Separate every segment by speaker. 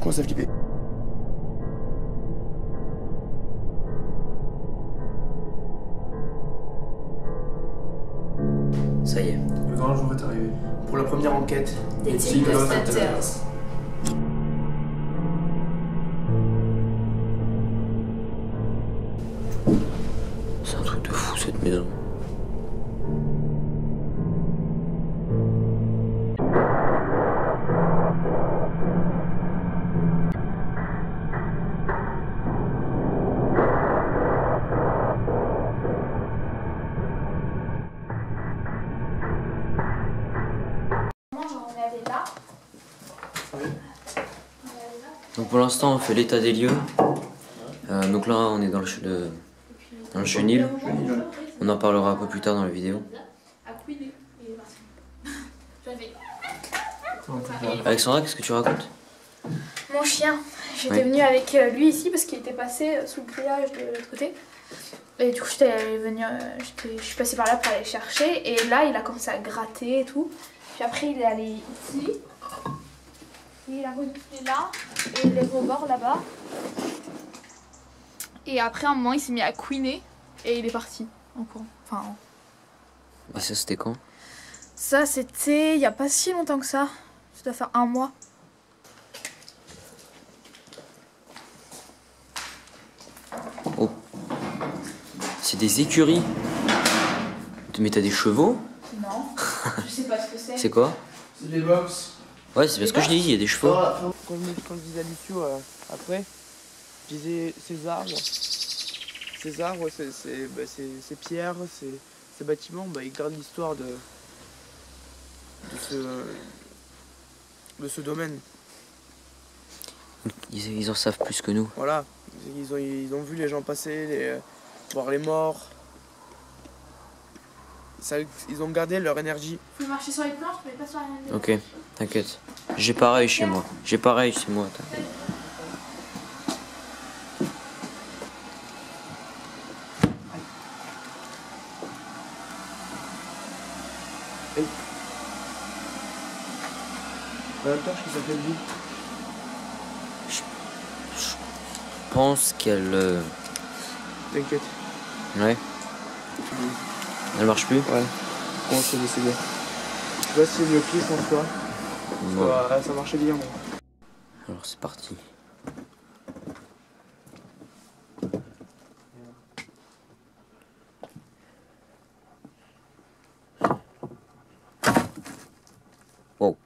Speaker 1: commence à flipper.
Speaker 2: Ça y est.
Speaker 1: Le grand jour est arrivé. Pour la première enquête
Speaker 3: Des
Speaker 1: Tigres
Speaker 3: Ghostbusters.
Speaker 2: C'est un truc de fou cette maison. Donc pour l'instant on fait l'état des lieux. Donc là on est dans le chenil. On en parlera un peu plus tard dans la vidéo. Alexandra, qu'est-ce que tu racontes?
Speaker 3: Mon chien, j'étais
Speaker 2: Oui.
Speaker 3: venue avec lui ici parce qu'il était passé sous le grillage de l'autre côté. Et du coup, je suis passée par là pour aller le chercher. Et là, il a commencé à gratter et tout. Puis après, il est allé ici. Et il a reniflé là. Et il est rebord là-bas. Et après, à un moment, il s'est mis à couiner. Et il est parti en courant. Enfin,
Speaker 2: Et ça c'était quand?
Speaker 3: ça, c'était il n'y a pas si longtemps que ça. Ça doit faire un mois.
Speaker 2: Oh. C'est des écuries. Mais t'as des chevaux?
Speaker 3: Non, je sais pas ce que c'est.
Speaker 2: C'est quoi?
Speaker 1: C'est des box.
Speaker 2: Ouais, c'est parce que je dis, il y a des chevaux.
Speaker 1: Quand je disais à Lucio après, je disais ces arbres. Ces arbres, ces pierres, ces bâtiments, ils gardent l'histoire de ce domaine.
Speaker 2: Ils en savent plus que nous.
Speaker 1: Voilà, ils ont vu les gens passer, voir les morts. Ils ont gardé leur énergie.
Speaker 3: Faut marcher sur les planches, mais pas sur la même.
Speaker 2: Ok, t'inquiète. J'ai pareil chez moi. J'ai pareil chez moi, t'inquiète.
Speaker 1: En même temps, je s'appelle lui.
Speaker 2: Je pense qu'elle...
Speaker 1: T'inquiète.
Speaker 2: Ouais. Elle marche plus?
Speaker 1: Ouais. Comment c'est décédé? Je sais pas si c'est mieux que sans toi.
Speaker 2: Bon.
Speaker 1: Ça marchait bien.
Speaker 2: Alors c'est parti. Wow.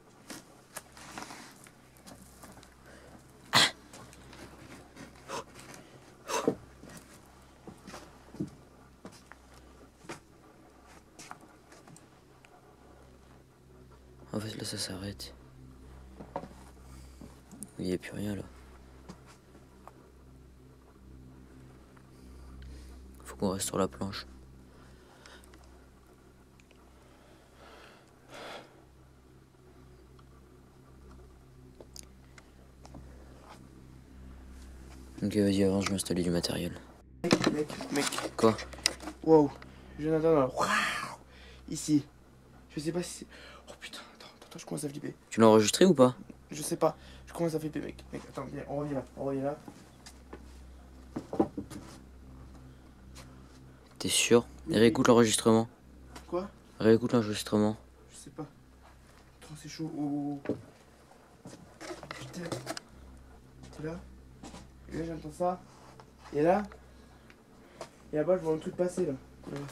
Speaker 2: En fait là ça s'arrête. Il n'y a plus rien là. Faut qu'on reste sur la planche. Ok vas-y avance, je vais installer du matériel.
Speaker 1: Mec.
Speaker 2: Quoi?
Speaker 1: Wow. Jonathan, là. Waouh. Ici. Je sais pas si c'est... Oh putain, attends, je commence à flipper.
Speaker 2: Tu l'as enregistré ou pas?
Speaker 1: Je sais pas. Je commence à flipper, mec. Mec, attends, viens, on revient là.
Speaker 2: T'es sûr? Et réécoute l'enregistrement.
Speaker 1: Quoi?
Speaker 2: Réécoute l'enregistrement.
Speaker 1: Je sais pas. Attends, c'est chaud. Oh. Putain. Et là, j'entends ça. Et là. Et là-bas, je vois un truc passer là. Voilà.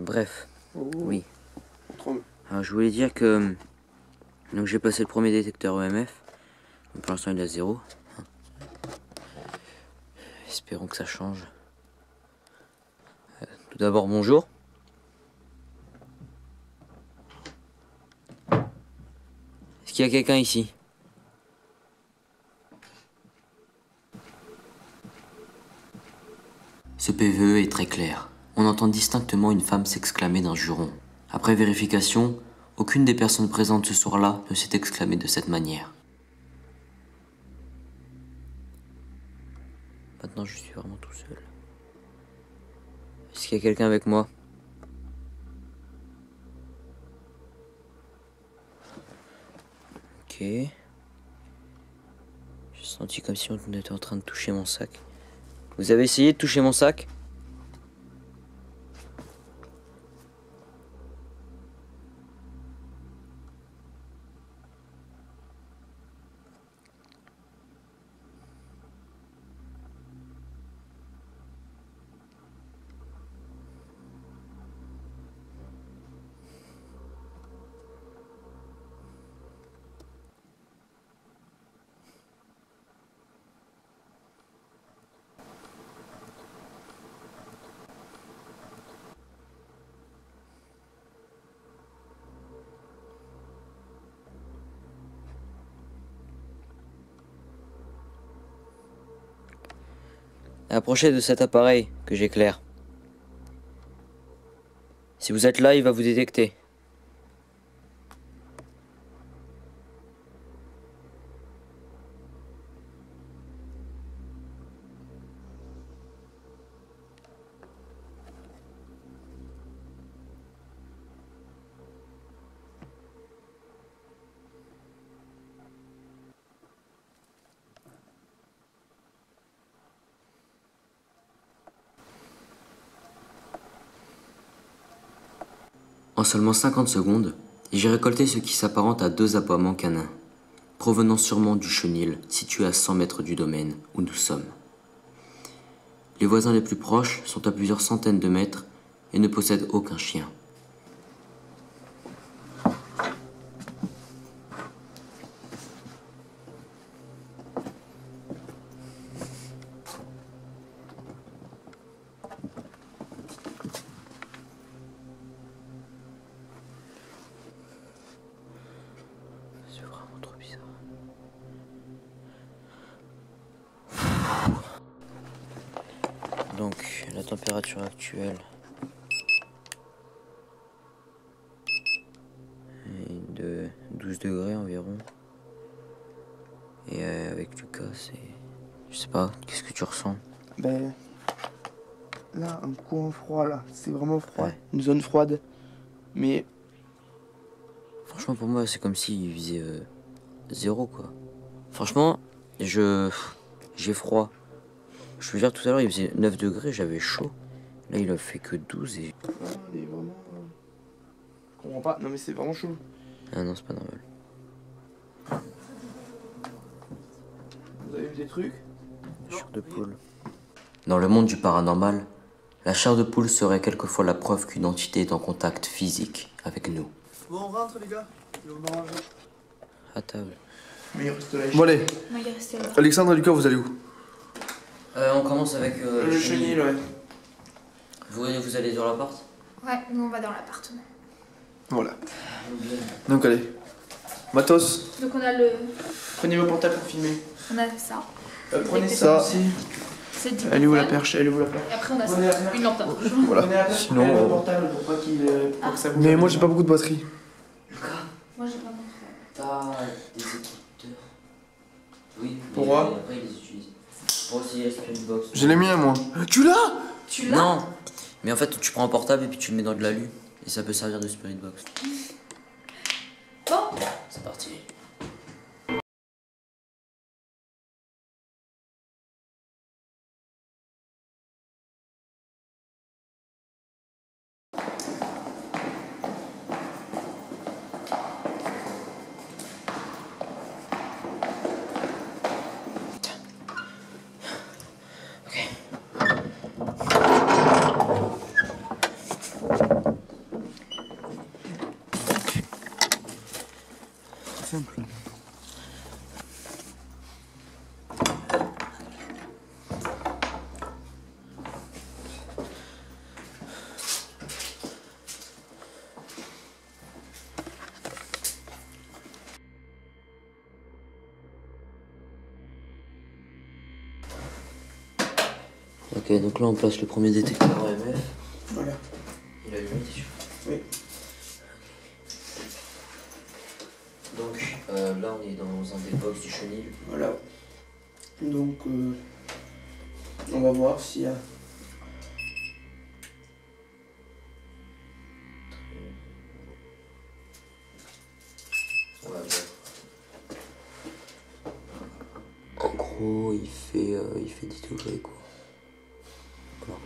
Speaker 2: Bref.
Speaker 1: Oh.
Speaker 2: Oui.
Speaker 1: Trop.
Speaker 2: Alors je voulais dire que... Donc j'ai passé le premier détecteur EMF. Donc, pour l'instant il est à 0. Espérons que ça change. Tout d'abord bonjour. Est-ce qu'il y a quelqu'un ici? Ce PVE est très clair. On entend distinctement une femme s'exclamer d'un juron. Après vérification, aucune des personnes présentes ce soir-là ne s'est exclamée de cette manière. Maintenant, je suis vraiment tout seul. Est-ce qu'il y a quelqu'un avec moi? Ok. J'ai senti comme si on était en train de toucher mon sac. Vous avez essayé de toucher mon sac? Approchez de cet appareil que j'éclaire. Si vous êtes là, il va vous détecter. En seulement 50 secondes, j'ai récolté ce qui s'apparente à 2 aboiements canins, provenant sûrement du chenil situé à 100 mètres du domaine où nous sommes. Les voisins les plus proches sont à plusieurs centaines de mètres et ne possèdent aucun chien. C'est vraiment trop bizarre. Donc, la température actuelle est de 12 degrés environ. Et avec Lucas, c'est... Je sais pas, qu'est-ce que tu ressens?
Speaker 1: Ben, là, un coin froid, là. C'est vraiment froid.
Speaker 2: Ouais.
Speaker 1: Une zone froide. Mais
Speaker 2: Franchement, pour moi, c'est comme s'il faisait 0, quoi. Franchement, j'ai froid. Je veux dire, tout à l'heure, il faisait 9 degrés, j'avais chaud. Là, il a fait que 12 et...
Speaker 1: on est vraiment... Je comprends pas. Non, mais c'est vraiment chaud.
Speaker 2: Ah non, c'est pas normal.
Speaker 1: Vous avez vu des trucs?
Speaker 2: Chair de poule. Dans le monde du paranormal, la chair de poule serait quelquefois la preuve qu'une entité est en contact physique avec nous.
Speaker 1: Bon, on rentre, les gars. Et on va manger.
Speaker 2: À table.
Speaker 1: Mais il reste là.
Speaker 4: Bon allez,
Speaker 3: Moi, il est resté là.
Speaker 4: Alexandre et Lucas, vous allez où?
Speaker 2: On commence avec
Speaker 1: Le chenil, ouais.
Speaker 2: Vous allez dans l'appart?
Speaker 3: Ouais, nous, on va dans l'appartement.
Speaker 4: Voilà. Donc allez. Matos.
Speaker 3: Donc, on a le...
Speaker 1: Prenez vos portables pour filmer.
Speaker 3: On a ça.
Speaker 1: Prenez
Speaker 4: ça.
Speaker 1: ça aussi.
Speaker 3: C'est du
Speaker 1: Elle est où la
Speaker 3: portable.
Speaker 1: perche? Elle est où la perche?
Speaker 3: Et après, on a
Speaker 1: Prenez la
Speaker 3: ça.
Speaker 1: perche.
Speaker 3: Une lampe torche.
Speaker 4: Voilà.
Speaker 1: Prenez la perche.
Speaker 4: Sinon,
Speaker 1: Prenez le portable pour pas pour que ça bouge.
Speaker 4: Mais moi j'ai pas beaucoup de batterie.
Speaker 3: Moi, j'ai pas montré.
Speaker 2: T'as des écouteurs? Oui.
Speaker 1: Pourquoi?
Speaker 2: Après, ils les utilisent. Pour aussi les Spirit Box.
Speaker 4: J'ai les miens moi. Tu l'as?
Speaker 3: Tu l'as?
Speaker 2: Non. Mais en fait, tu prends un portable et puis tu le mets dans de l'alu. Et ça peut servir de Spirit Box.
Speaker 3: Bon.
Speaker 2: C'est parti.
Speaker 4: Simple.
Speaker 2: Ok, donc là on place le premier détecteur EMF.
Speaker 1: Voilà.
Speaker 2: Il a allumé, t'es sûr?
Speaker 1: Oui.
Speaker 2: Donc là on est dans un des box du chenil.
Speaker 1: Voilà. Donc, on va voir s'il y a
Speaker 2: il fait 10 degrés quoi. Voilà.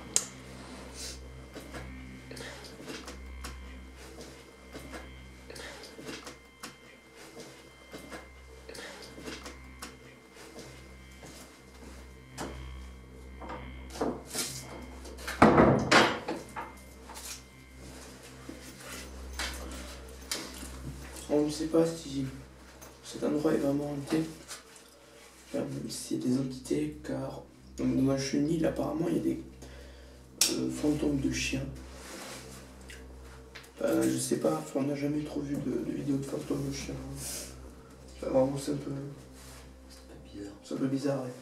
Speaker 1: On ne sait pas si cet endroit est vraiment hanté, enfin, même s'il y a des entités, car dans un chenil, apparemment, il y a des fantômes de chiens. Je sais pas, enfin, on n'a jamais trop vu de vidéos de fantômes de chiens. Enfin, vraiment, c'est un peu
Speaker 2: bizarre.
Speaker 1: C'est un peu bizarre, ouais.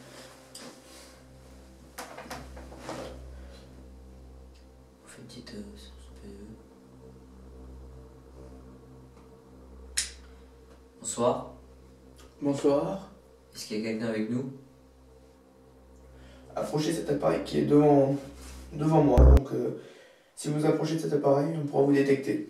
Speaker 2: On fait une petite séance PE. Bonsoir.
Speaker 1: Bonsoir.
Speaker 2: Est-ce qu'il y a quelqu'un avec nous?
Speaker 1: Approchez cet appareil qui est devant moi, donc si vous approchez de cet appareil, on pourra vous détecter.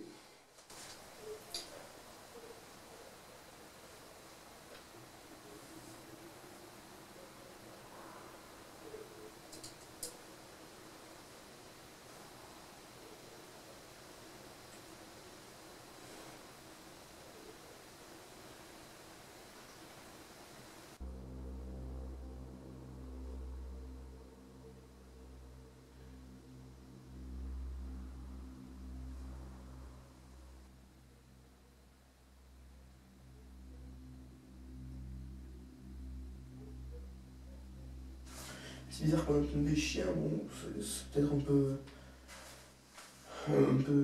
Speaker 1: C'est bizarre quand on entend des chiens, bon, c'est peut-être un peu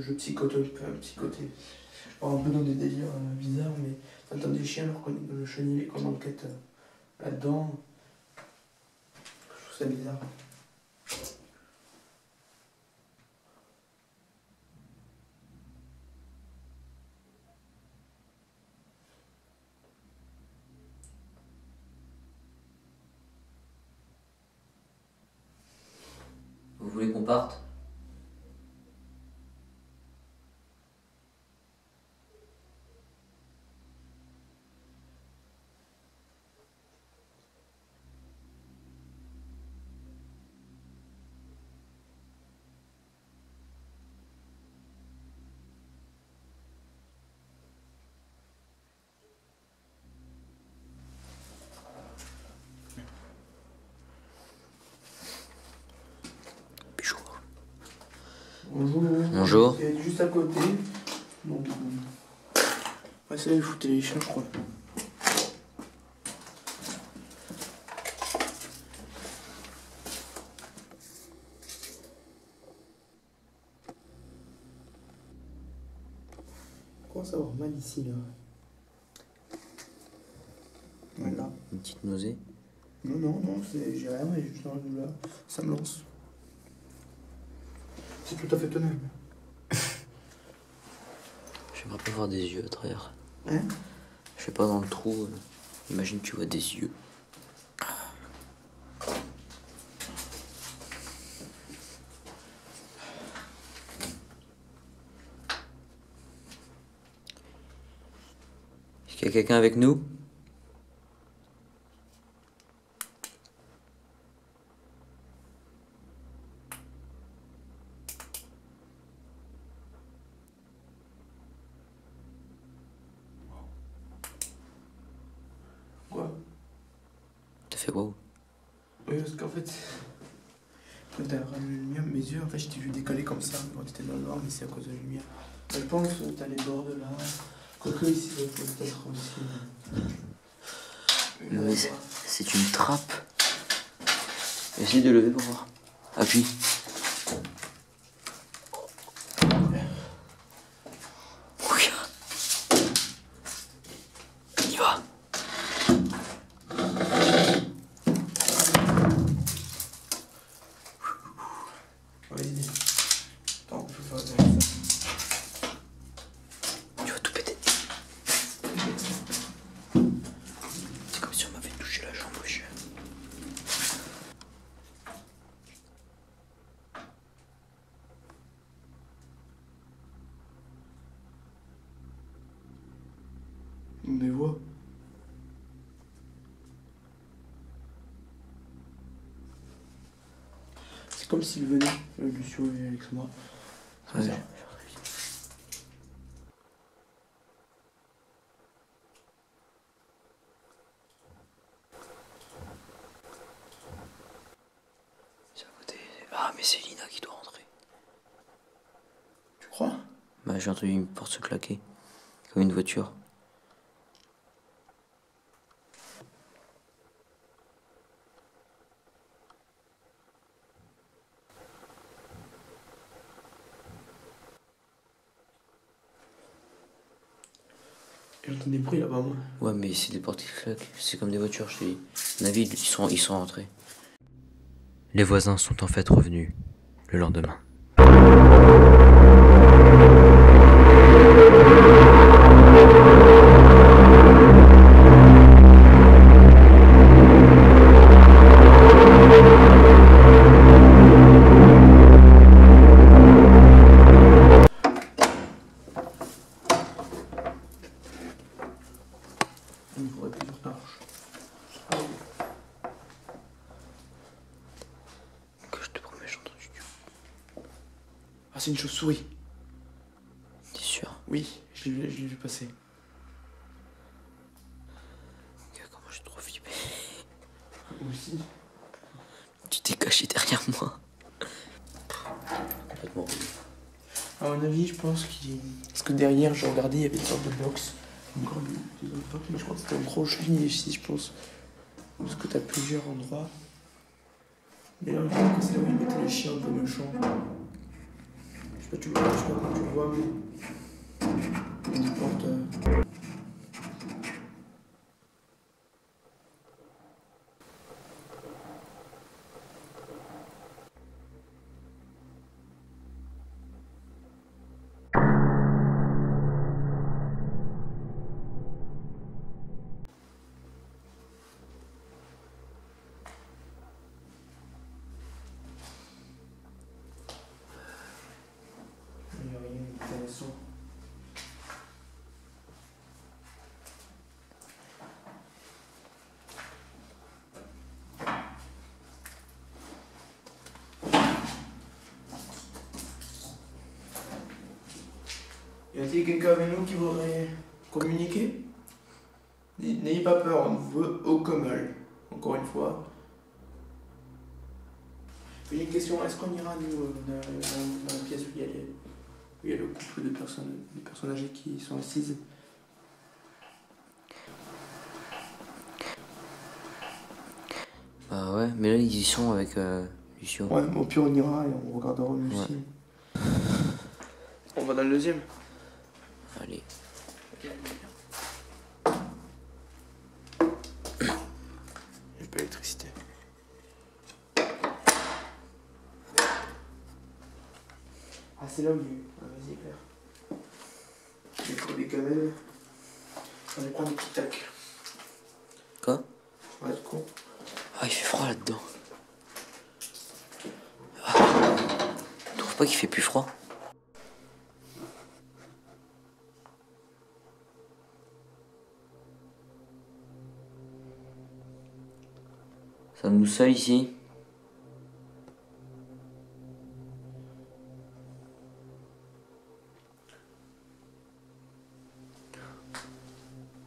Speaker 1: je psychote, un psychoté. Je pars un peu dans des délires bizarres, mais t'entends des chiens alors qu'on est dans le chenil et qu'on enquête là-dedans. Je trouve ça bizarre.
Speaker 2: Vous voulez qu'on parte?
Speaker 1: Bonjour.
Speaker 2: Bonjour.
Speaker 1: C'est juste à côté. Donc, ouais, c'est là il faut les chiens, je crois. On commence à avoir mal ici, là. Voilà.
Speaker 2: Une petite nausée?
Speaker 1: Non, j'ai rien, mais juste un douleur. Ça me lance. C'est tout à fait tenable.
Speaker 2: J'aimerais pas voir des yeux à travers.
Speaker 1: Hein?
Speaker 2: Je sais pas, dans le trou. Imagine tu vois des yeux. Est-ce qu'il y a quelqu'un avec nous?
Speaker 1: Quoi?
Speaker 2: T'as fait wow?
Speaker 1: Oui, parce qu'en fait, quand t'as ramené la lumière, mes yeux, en fait, je t'ai vu décoller comme ça quand t'étais dans le noir, mais c'est à cause de la lumière. Je pense que t'as les bords de là. Quoique ici, ça peut peut-être aussi.
Speaker 2: Mais c'est une trappe. Essaye de lever pour voir. Appuie. Regarde. Il y va.
Speaker 1: Vas-y. Attends, je vais faire ça.
Speaker 2: Tu vas tout péter. C'est comme si on m'avait touché la jambe, wesh.
Speaker 1: Des voix. C'est comme s'il venait, Lucio et Alexandra. C'est
Speaker 2: Ouais,
Speaker 1: bizarre.
Speaker 2: C'est à côté. Ah, mais c'est Lina qui doit rentrer.
Speaker 1: Tu crois?
Speaker 2: Bah, j'ai entendu une porte se claquer. Comme une voiture.
Speaker 1: J'entends des bruits là-bas, moi.
Speaker 2: Ouais, mais c'est des portes qui claquent. C'est comme des voitures, je te dis. Navid, ils sont rentrés. Les voisins sont en fait revenus le lendemain.
Speaker 1: Il me faudrait plusieurs torches.
Speaker 2: Que je te promets, j'ai entendu du.
Speaker 1: Ah, c'est une chauve-souris.
Speaker 2: T'es sûr?
Speaker 1: Oui, je l'ai vu passer.
Speaker 2: Comment j'ai trop flippé.
Speaker 1: Moi aussi.
Speaker 2: Tu t'es caché derrière moi. Complètement.
Speaker 1: À mon avis, je pense qu'il. Parce que derrière, j'ai regardé, il y avait une sorte de box. Une grande. Mais je crois que c'était un gros chenil ici, je pense. Parce que t'as plusieurs endroits. Mais là, je crois que c'est là où ils mettaient les chiens un peu méchants. Je sais pas, je sais pas comment tu le vois, mais. Une porte. Il n'y a rien d'intéressant. Y a-t-il quelqu'un avec nous qui voudrait communiquer? N'ayez pas peur, on ne veut aucun mal. Encore une fois. J'ai une question, est-ce qu'on ira nous dans la pièce où il y a le couple de personnes, des personnes âgées qui sont assises?
Speaker 2: Bah ouais, mais là ils y sont avec Lucio.
Speaker 1: Ouais, au pire on ira et on regardera nous
Speaker 2: Ouais.
Speaker 1: aussi. On va dans le deuxième.
Speaker 2: Allez.
Speaker 1: J'ai pas l'électricité. Ah, c'est là où il y a eu. Ah, vas-y, Claire. Je vais prendre des camels. On va prendre des petits tacs.
Speaker 2: Quoi?
Speaker 1: Ouais, c'est con.
Speaker 2: Ah, il fait froid là-dedans. Ah. Tu trouves pas qu'il fait plus froid? Ça nous seul ici?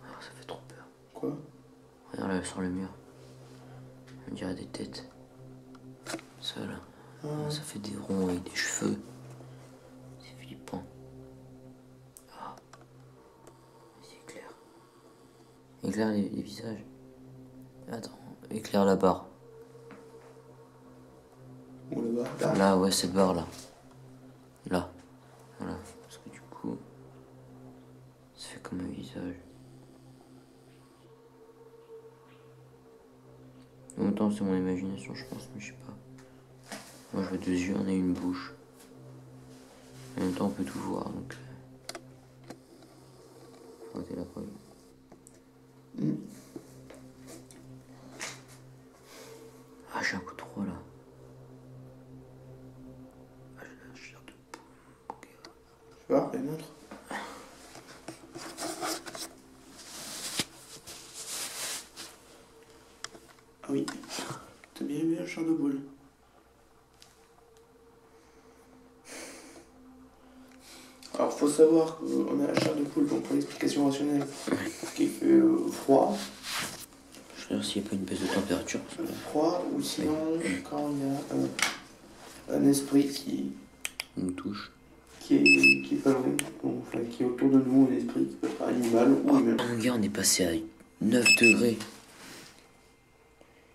Speaker 2: Ah, ça fait trop peur.
Speaker 1: Quoi?
Speaker 2: Regarde là sur le mur. On dirait des têtes. Ça là.
Speaker 1: Ah.
Speaker 2: Ça fait des ronds avec des cheveux. C'est flippant. Ah. C'est éclaire. Éclaire les visages. Attends, éclaire la barre.
Speaker 1: Ou là-bas. Là.
Speaker 2: Là, ouais, cette barre là. Là. Voilà. Parce que du coup, ça fait comme un visage. En même temps, c'est mon imagination, je pense, mais je sais pas. Moi, je vois 2 yeux, on a une bouche. En même temps, on peut tout voir, donc. Faut arrêter la preuve. Ah, j'ai un coup de froid là. Ah, j'ai la chair de poule. Ok.
Speaker 1: Tu vois, elle montre. Ah oui. T'as bien aimé la chair de boule. Alors, faut savoir qu'on a la chair de poule, donc pour l'explication rationnelle, qui fait froid.
Speaker 2: Je regarde s'il n'y a pas une baisse de température.
Speaker 1: Froid, ou sinon, quand il y a un esprit qui
Speaker 2: Une touche.
Speaker 1: qui est pas loin, donc, enfin, qui est autour de nous, un esprit qui peut être animal ou humain.
Speaker 2: Mon gars, on est passé à 9 degrés.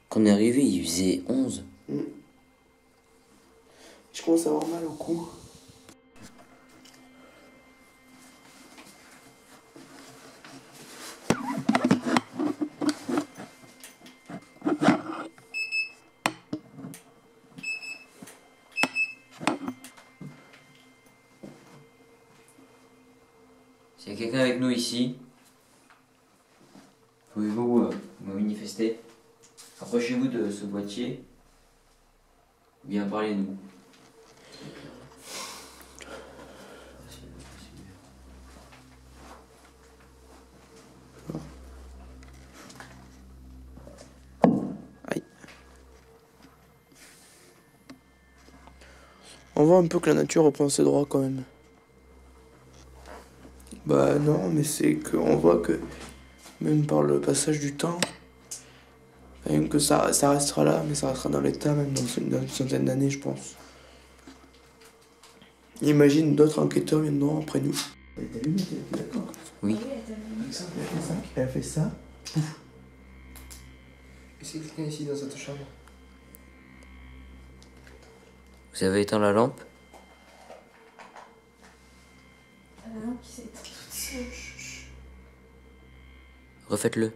Speaker 2: Quand on est arrivé, il faisait 11.
Speaker 1: Je commence à avoir mal au cou.
Speaker 2: S'il y a quelqu'un avec nous ici, pouvez-vous me manifester? Approchez-vous de ce boîtier. Bien parlez-nous.
Speaker 1: Aïe. On voit un peu que la nature reprend ses droits quand même. Bah non, mais c'est qu'on voit que même par le passage du temps, même que ça restera là, mais ça restera dans l'état même dans une centaine d'années, je pense. Imagine d'autres enquêteurs viendront après nous. T'as vu, t'es d'accord?
Speaker 2: Oui.
Speaker 1: Elle a fait ça. Pouf. Et c'est quelqu'un ici dans cette chambre.
Speaker 2: Vous avez éteint la lampe?
Speaker 3: La lampe qui s'est éteinte toute seule.
Speaker 2: Refaites-le.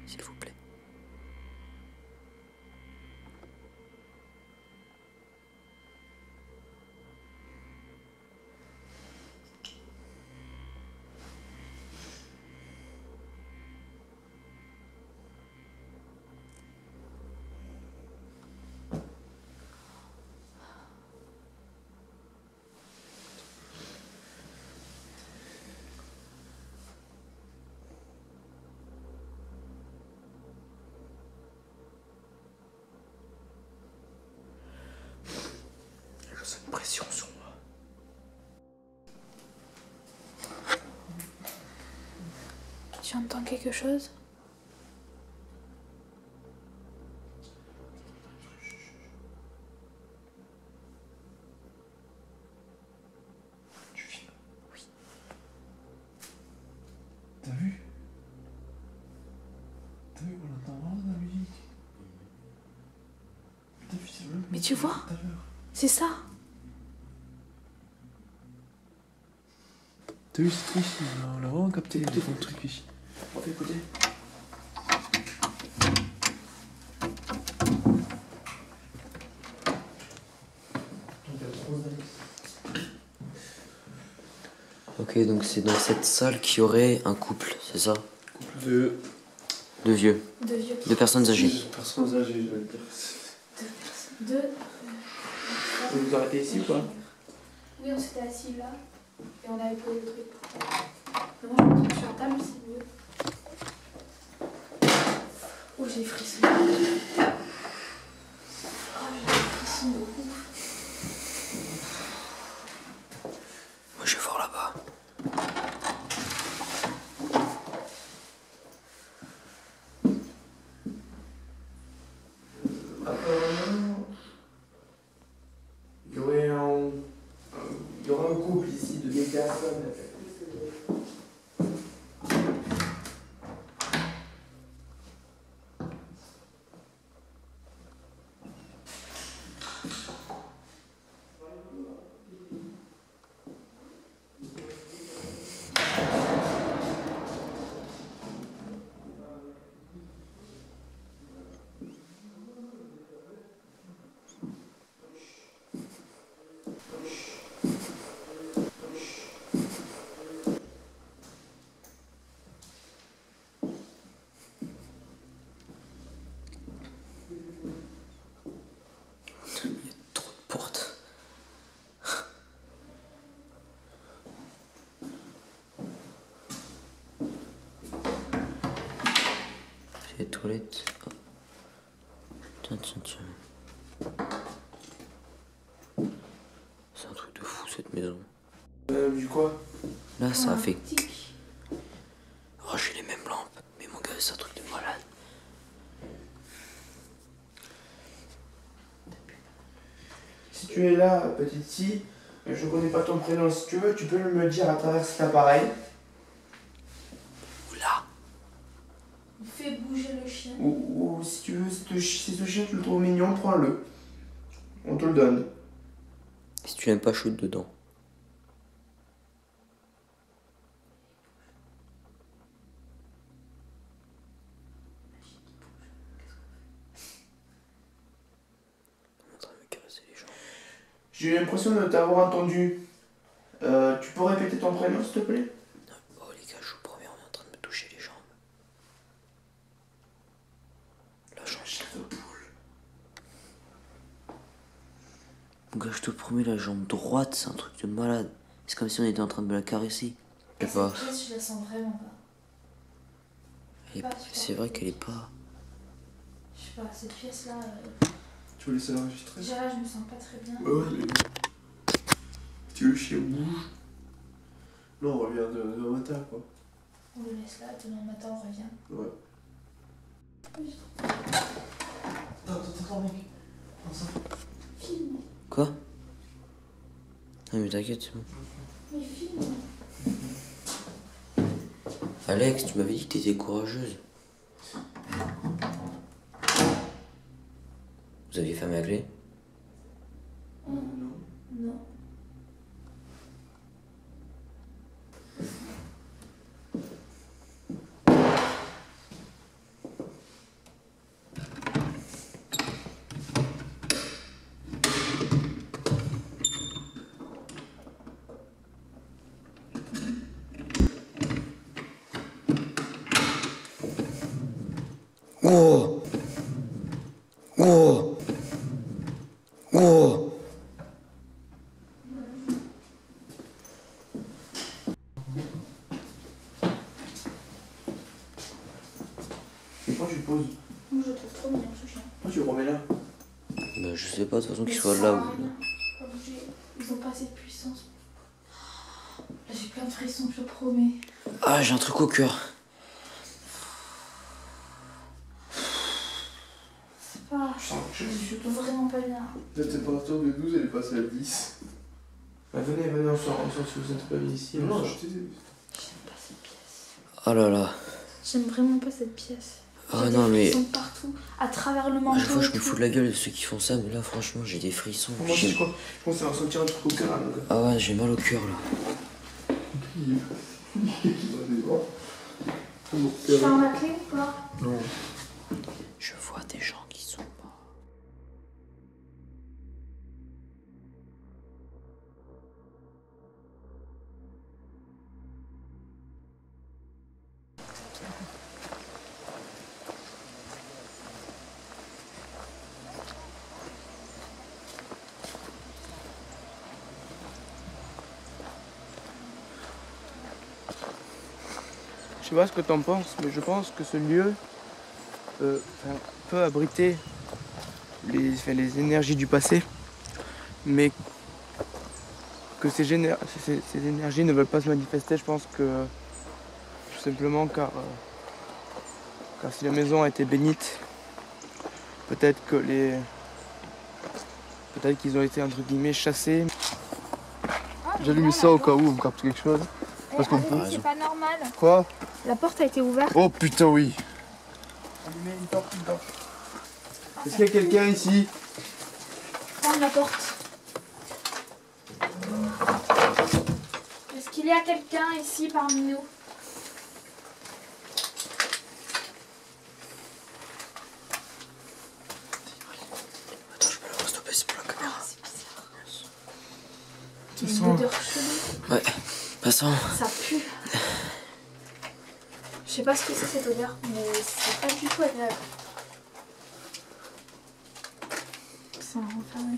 Speaker 2: S'il vous plaît.
Speaker 1: Je sens une pression sur moi.
Speaker 3: Tu entends quelque chose?
Speaker 1: T'as vu? T'as vu, on entend vraiment de la musique. T'as vu, c'est le même
Speaker 3: Mais tu vois?
Speaker 1: tout à l'heure.
Speaker 3: C'est ça.
Speaker 1: T'as vu, c'est triste, on a vraiment capté les deux trucs ici. On fait écouter.
Speaker 2: Ok, donc c'est dans cette salle qu'il y aurait un couple, c'est ça?
Speaker 1: De
Speaker 2: De vieux.
Speaker 3: De vieux.
Speaker 2: De personnes âgées.
Speaker 1: personnes âgées, je vais dire.
Speaker 3: Deux.
Speaker 1: Vous vous arrêtez ici ou pas?
Speaker 3: Oui, on s'était assis là. Et on avait posé le truc. Mais moi, je me trouve sur la table, c'est mieux. Oh, j'ai frisson. Oh, j'ai frisson de ouf.
Speaker 2: Moi je vais voir là-bas.
Speaker 1: Apparemment, il y aurait un couple ici de 1000 personnes.
Speaker 2: Trop de portes. C'est les toilettes. Oh. Tiens. C'est un fou cette maison.
Speaker 1: Du quoi?
Speaker 2: Là, ça a
Speaker 3: Un
Speaker 2: fait.
Speaker 3: tic.
Speaker 2: Oh, j'ai les mêmes lampes. Mais mon gars, c'est un truc de malade.
Speaker 1: Si tu es là, petite fille, je connais pas ton prénom. Si tu veux, tu peux me le dire à travers cet appareil.
Speaker 2: Oula.
Speaker 3: Fais bouger le chien.
Speaker 1: Ou si tu veux, si ce chien tu le trouves mignon, prends-le. On te le donne.
Speaker 2: Si tu n'aimes pas, shoot dedans. On est en train de me caresser les jambes.
Speaker 1: J'ai l'impression de t'avoir entendu. Tu peux répéter ton prénom, s'il te plaît?
Speaker 2: Oh les gars, je vous promets, on est en train de me toucher les jambes. La jambe. Mon gars, je te promets, la jambe droite, c'est un truc de malade. C'est comme si on était en train de me la caresser. Je sais pas.
Speaker 3: Cette pièce, je la sens vraiment pas.
Speaker 2: C'est vrai qu'elle est pas.
Speaker 3: Je sais pas, cette pièce-là,
Speaker 1: Tu veux laisser l'enregistrer?
Speaker 3: déjà je me sens pas très bien.
Speaker 1: Ouais, mais... Tu veux le chien bouge? Non, on revient demain matin, quoi.
Speaker 3: On le laisse là, demain matin on revient.
Speaker 1: Ouais. Attends, mec. Prends ça.
Speaker 3: Filme,
Speaker 2: Quoi? Non mais t'inquiète, c'est bon.
Speaker 3: mais filme.
Speaker 2: Alex, tu m'avais dit que t'étais courageuse. Vous aviez fermé la clé?
Speaker 1: Non.
Speaker 3: Non.
Speaker 2: Oh! Oh! Oh!
Speaker 1: Et quand tu le poses?
Speaker 3: Moi je le trouve trop mignon ce chien.
Speaker 1: Quand tu le remets là?
Speaker 2: Bah je sais pas, de toute façon qu'il
Speaker 3: Mais
Speaker 2: soit
Speaker 3: ça
Speaker 2: là
Speaker 3: a
Speaker 2: ou...
Speaker 3: rien. Pas bouger. Ils ont pas assez de puissance. Là, j'ai plein de frissons, je te promets.
Speaker 2: Ah, j'ai un truc au cœur.
Speaker 3: C'est pas. Je suis vraiment pas bien.
Speaker 4: La température de 12, elle est passée à 10.
Speaker 1: Bah, venez, on sort si vous êtes pas bien ici.
Speaker 4: Non,
Speaker 1: on
Speaker 4: je
Speaker 1: sort.
Speaker 4: t'ai dit.
Speaker 3: J'aime pas cette pièce.
Speaker 2: Oh là là.
Speaker 3: J'aime vraiment pas cette pièce.
Speaker 2: Ah
Speaker 3: J'ai
Speaker 2: non
Speaker 3: des
Speaker 2: mais...
Speaker 3: frissons partout, à travers le
Speaker 2: À
Speaker 3: manteau.
Speaker 2: chaque fois je
Speaker 3: et
Speaker 2: me
Speaker 3: tout.
Speaker 2: fous de la gueule de ceux qui font ça, mais là franchement j'ai des frissons.
Speaker 1: Moi aussi, je crois que ça va ressentir un truc au cœur, là, mon gars.
Speaker 2: Ah ouais, j'ai mal au cœur là.
Speaker 3: Je ferme la clé ou pas?
Speaker 4: Non.
Speaker 2: Je vois des gens qui sont morts.
Speaker 1: Je sais pas ce que t'en penses, mais je pense que ce lieu peut abriter les énergies du passé, mais que ces énergies ne veulent pas se manifester, je pense que tout simplement car si la maison a été bénite, peut-être qu'ils ont été entre guillemets chassés.
Speaker 4: J'allume ça au cas où on me capte quelque chose. Parce qu'on peut.
Speaker 3: C'est pas normal.
Speaker 4: Quoi?
Speaker 3: La porte a été ouverte.
Speaker 4: Oh putain, oui.
Speaker 1: Allumez une torche, une torche.
Speaker 4: Est-ce qu'il y a quelqu'un ici?
Speaker 3: Ferme la porte. Est-ce qu'il y a quelqu'un ici parmi nous?
Speaker 2: Attends, je peux l'avoir stoppé, c'est pour la caméra.
Speaker 3: C'est bizarre.
Speaker 1: De toute
Speaker 3: Une
Speaker 1: façon,
Speaker 3: odeur chelou.
Speaker 2: Ouais, passons.
Speaker 3: Ça pue. Je sais pas ce que c'est cette odeur, mais c'est pas du tout agréable. C'est renfermé.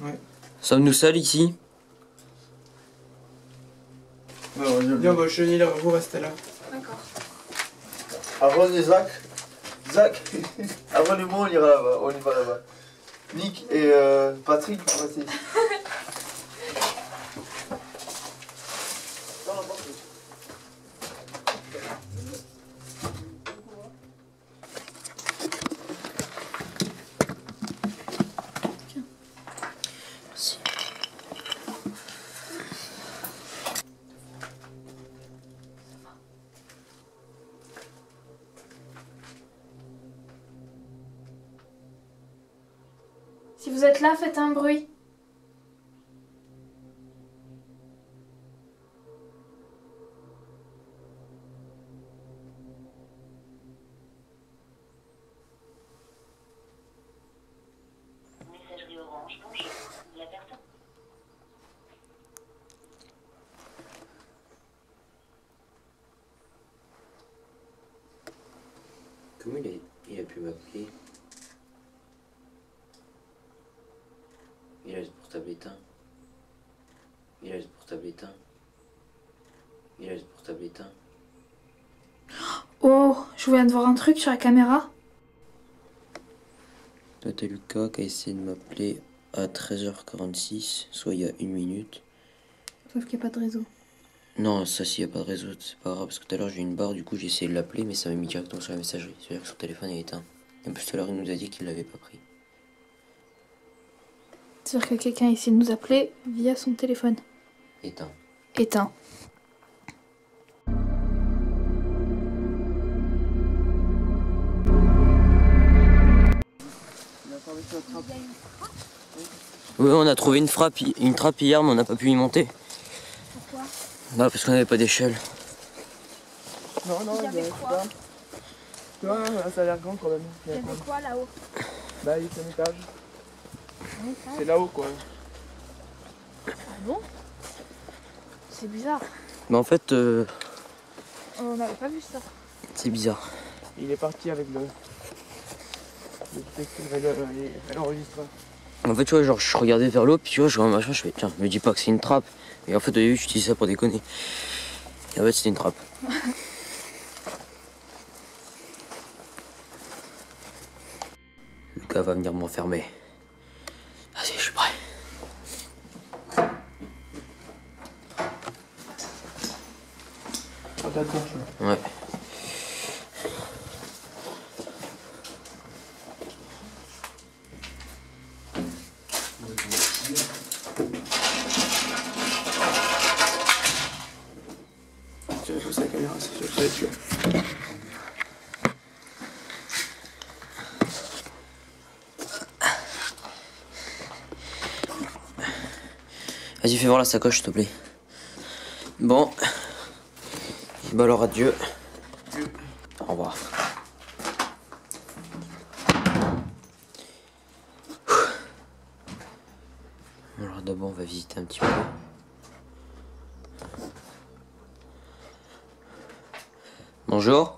Speaker 1: ouais.
Speaker 2: Sommes-nous seuls ici?
Speaker 1: Bien, bah, chenille, vous restez là.
Speaker 3: D'accord.
Speaker 4: Avant les Zach. Zach. Avant les mots, on ira là-bas. On y va là-bas. Nick et Patrick, vous restez ici.
Speaker 3: Si vous êtes là, faites un bruit.
Speaker 5: Messagerie Orange, bonjour. La personne.
Speaker 2: Comment il a pu m'appeler? Il a le portable éteint. Il a le portable éteint. Il a le portable éteint.
Speaker 3: Oh, je viens de voir un truc sur la caméra.
Speaker 2: Toi, t'as Lucas qui a essayé de m'appeler à 13h46, soit il y a 1 minute.
Speaker 3: Sauf qu'il n'y a pas de réseau.
Speaker 2: Non, ça, s'il n'y a pas de réseau, c'est pas grave, parce que tout à l'heure, j'ai eu une barre, du coup, j'ai essayé de l'appeler, mais ça m'a mis directement sur la messagerie. C'est-à-dire que son téléphone est éteint. Et en plus, tout à l'heure, il nous a dit qu'il l'avait pas pris.
Speaker 3: C'est-à-dire que quelqu'un a essayé de nous appeler via son téléphone.
Speaker 2: Éteint.
Speaker 3: Éteint.
Speaker 2: Oui, on a trouvé une trappe hier, mais on n'a pas pu y monter.
Speaker 3: Pourquoi?
Speaker 2: Bah, parce qu'on n'avait pas d'échelle.
Speaker 1: Non,
Speaker 3: Il y avait quoi?
Speaker 1: Tu vois, ça a l'air grand quand même.
Speaker 3: Il y avait quoi là-haut?
Speaker 1: Bah, il est un étage. C'est là-haut quoi.
Speaker 3: Ah bon? C'est bizarre.
Speaker 2: Mais en fait,
Speaker 3: On n'avait pas vu ça.
Speaker 2: c'est bizarre.
Speaker 1: Il est parti avec le texte et l'enregistreur.
Speaker 2: En fait, tu vois, genre, je regardais vers l'eau, puis tu vois, je vois un machin, je fais, tiens, me dis pas que c'est une trappe. Et en fait, au début, je dis ça pour déconner. Et en fait, c'était une trappe. Lucas va venir m'enfermer. Vas-y, je suis prêt.
Speaker 1: Oh, d'accord, je...
Speaker 2: Ouais.
Speaker 1: Tu vas pousser la caméra, c'est sûr, ça va être sûr.
Speaker 2: Vas-y, fais voir la sacoche, s'il te plaît. Bon. Bah alors, adieu. Au revoir. Alors d'abord, on va visiter un petit peu. Bonjour.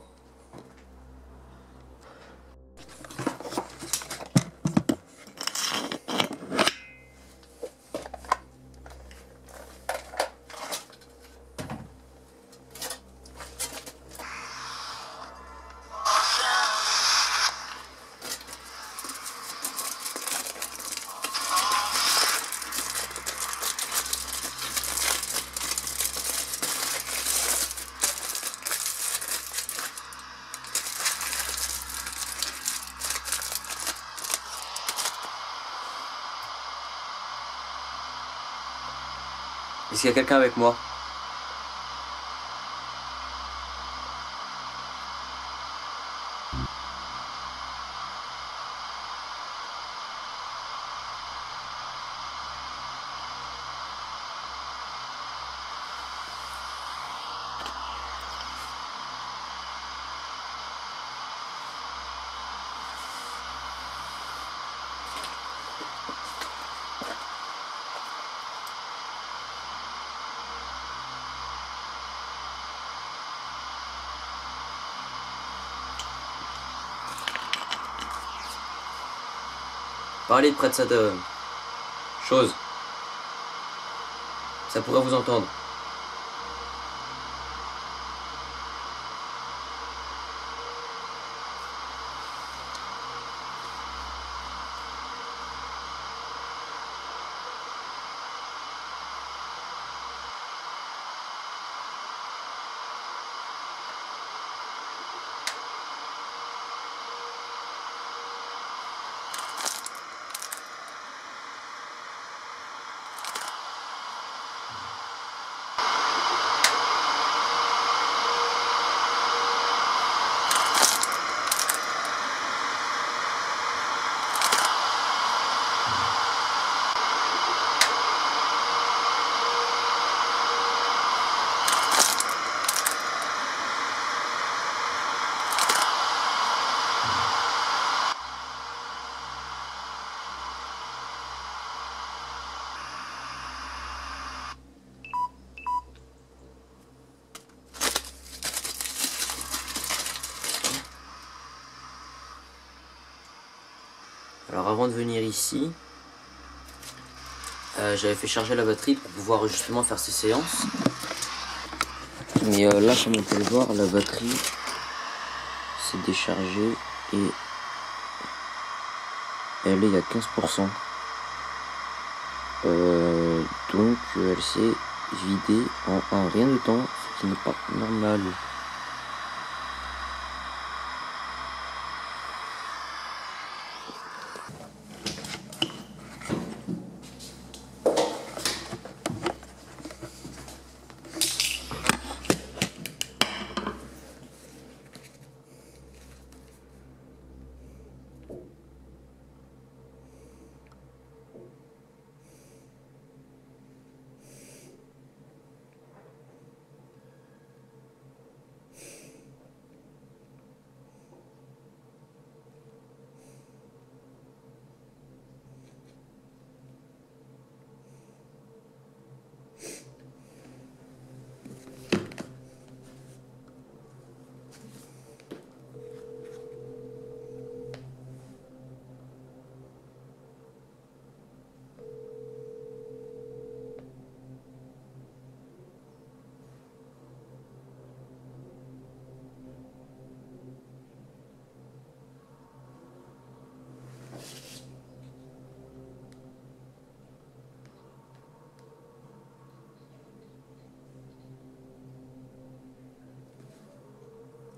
Speaker 2: Est-ce qu'il y a quelqu'un avec moi? Parlez près de cette chose. Ça pourrait vous entendre. avant de venir ici, j'avais fait charger la batterie pour pouvoir justement faire ces séances. Mais là, comme on peut le voir, la batterie s'est déchargée et elle est à 15%. Donc elle s'est vidée en rien de temps, ce qui n'est pas normal.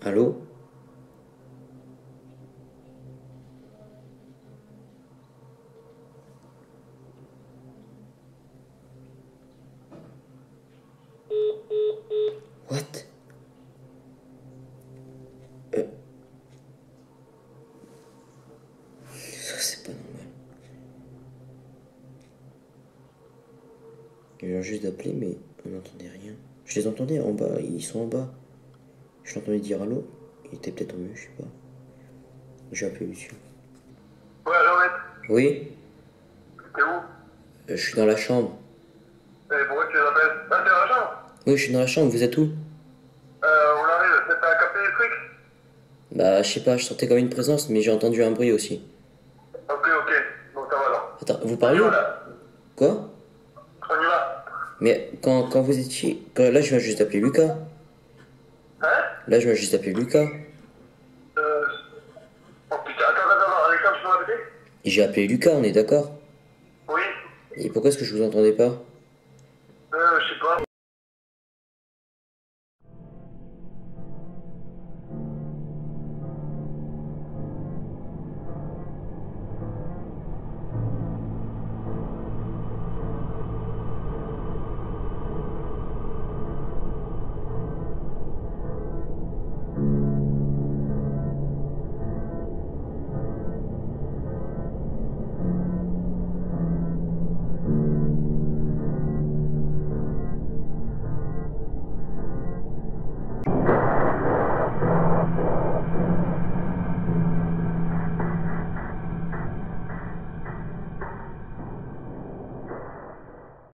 Speaker 2: Allô? What? Ça c'est pas normal. Ils viennent juste d'appeler mais on n'entendait rien. Je les entendais en bas, ils sont en bas. Je l'entendais dire allô, il était peut-être en mieux, je sais pas. J'ai appelé monsieur.
Speaker 4: Ouais, allô, mec.
Speaker 2: Oui,
Speaker 4: T'es où?
Speaker 2: je suis dans la chambre.
Speaker 4: Et pourquoi tu les appelles? Ah, t'es dans la chambre?
Speaker 2: Oui, je suis dans la chambre, vous êtes où?
Speaker 4: On arrive, t'as capté les trucs?
Speaker 2: Bah, je sais pas, je sentais comme une présence, mais j'ai entendu un bruit aussi.
Speaker 4: Ok, donc ça va alors.
Speaker 2: Attends, vous parlez?
Speaker 4: Voilà.
Speaker 2: Quoi?
Speaker 4: On y va.
Speaker 2: Mais quand vous étiez... Là, je viens juste d'appeler Lucas.
Speaker 4: Hein?
Speaker 2: Là, je viens juste d'appeler Lucas.
Speaker 4: Oh putain, attends, Alexandre, tu peux répéter?
Speaker 2: Et j'ai appelé Lucas, on est d'accord?
Speaker 4: Oui.
Speaker 2: Et pourquoi est-ce que je vous entendais pas?
Speaker 4: Je sais pas.